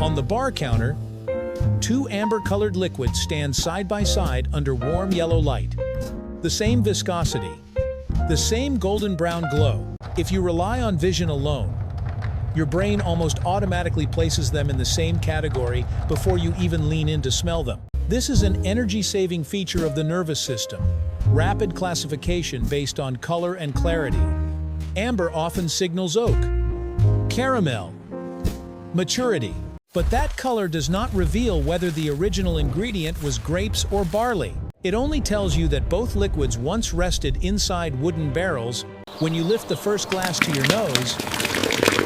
On the bar counter, two amber-colored liquids stand side by side under warm yellow light. The same viscosity, the same golden brown glow. If you rely on vision alone, your brain almost automatically places them in the same category before you even lean in to smell them. This is an energy-saving feature of the nervous system. Rapid classification based on color and clarity. Amber often signals oak, caramel, maturity. But that color does not reveal whether the original ingredient was grapes or barley. It only tells you that both liquids once rested inside wooden barrels. When you lift the first glass to your nose,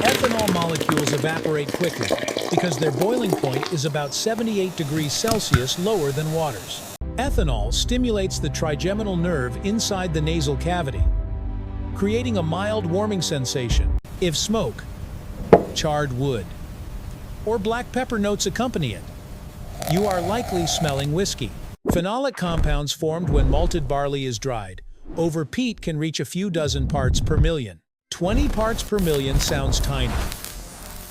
ethanol molecules evaporate quickly because their boiling point is about 78 degrees Celsius lower than water's. Ethanol stimulates the trigeminal nerve inside the nasal cavity, creating a mild warming sensation. If smoke, charred wood, or black pepper notes accompany it, you are likely smelling whiskey. Phenolic compounds formed when malted barley is dried over peat can reach a few dozen parts per million. 20 parts per million sounds tiny.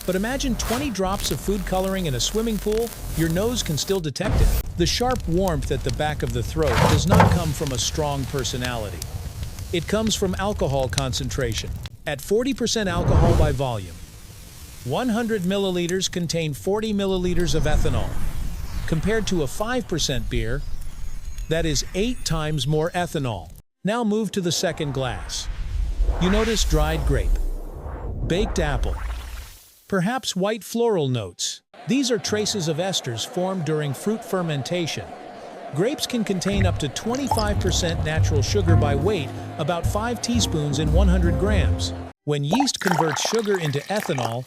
But imagine 20 drops of food coloring in a swimming pool, your nose can still detect it. The sharp warmth at the back of the throat does not come from a strong personality. It comes from alcohol concentration. At 40% alcohol by volume, 100 milliliters contain 40 milliliters of ethanol. Compared to a 5% beer, that is 8 times more ethanol. Now move to the second glass. You notice dried grape, baked apple, perhaps white floral notes. These are traces of esters formed during fruit fermentation. Grapes can contain up to 25% natural sugar by weight, about 5 teaspoons in 100 grams. When yeast converts sugar into ethanol,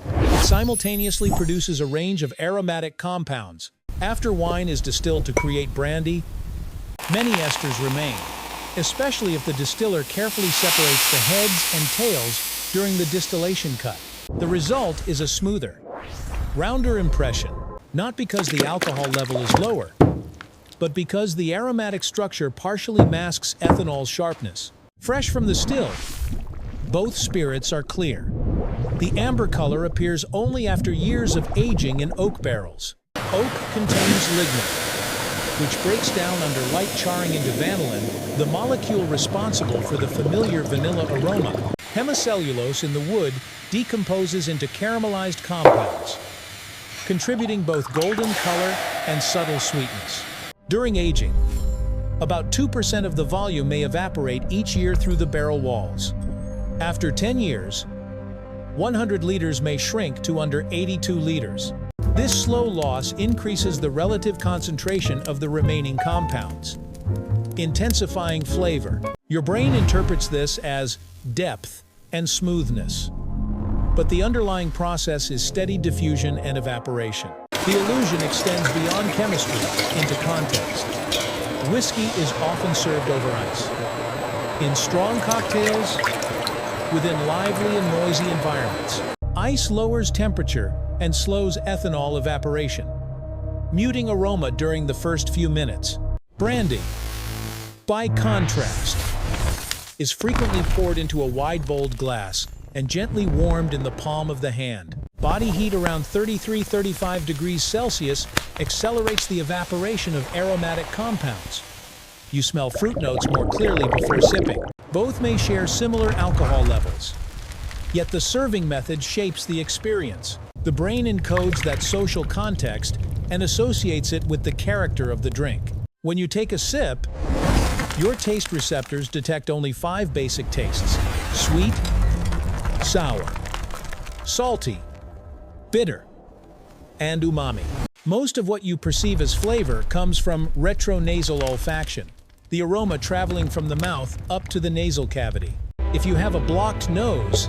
it simultaneously produces a range of aromatic compounds. After wine is distilled to create brandy, many esters remain, especially if the distiller carefully separates the heads and tails during the distillation cut. The result is a smoother, rounder impression, not because the alcohol level is lower, but because the aromatic structure partially masks ethanol's sharpness. Fresh from the still, both spirits are clear. The amber color appears only after years of aging in oak barrels. Oak contains lignin, which breaks down under light charring into vanillin, the molecule responsible for the familiar vanilla aroma. Hemicellulose in the wood decomposes into caramelized compounds, contributing both golden color and subtle sweetness. During aging, about 2% of the volume may evaporate each year through the barrel walls. After 10 years, 100 liters may shrink to under 82 liters. This slow loss increases the relative concentration of the remaining compounds, intensifying flavor. Your brain interprets this as depth and smoothness, but the underlying process is steady diffusion and evaporation. The illusion extends beyond chemistry into context. Whiskey is often served over ice, in strong cocktails, within lively and noisy environments. Ice lowers temperature and slows ethanol evaporation, muting aroma during the first few minutes. Brandy, by contrast, is frequently poured into a wide-bowled glass and gently warmed in the palm of the hand. Body heat around 33-35 degrees Celsius accelerates the evaporation of aromatic compounds. You smell fruit notes more clearly before sipping. Both may share similar alcohol levels, yet the serving method shapes the experience. The brain encodes that social context and associates it with the character of the drink. When you take a sip, your taste receptors detect only 5 basic tastes: sweet, sour, salty, bitter, and umami. Most of what you perceive as flavor comes from retronasal olfaction, the aroma traveling from the mouth up to the nasal cavity. If you have a blocked nose,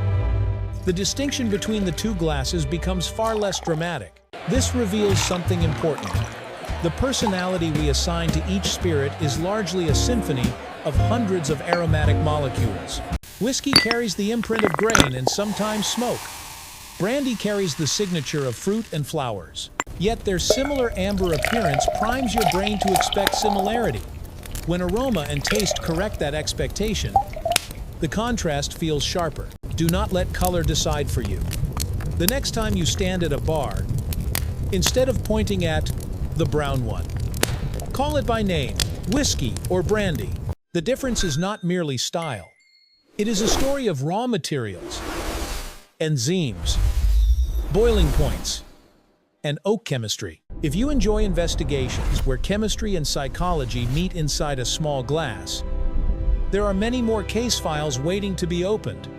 the distinction between the two glasses becomes far less dramatic. This reveals something important. The personality we assign to each spirit is largely a symphony of hundreds of aromatic molecules. Whiskey carries the imprint of grain and sometimes smoke. Brandy carries the signature of fruit and flowers. Yet their similar amber appearance primes your brain to expect similarity. When aroma and taste correct that expectation, the contrast feels sharper. Do not let color decide for you. The next time you stand at a bar, instead of pointing at the brown one. Call it by name, whiskey or brandy. The difference is not merely style. It is a story of raw materials, enzymes, boiling points, and oak chemistry. If you enjoy investigations where chemistry and psychology meet inside a small glass, there are many more case files waiting to be opened.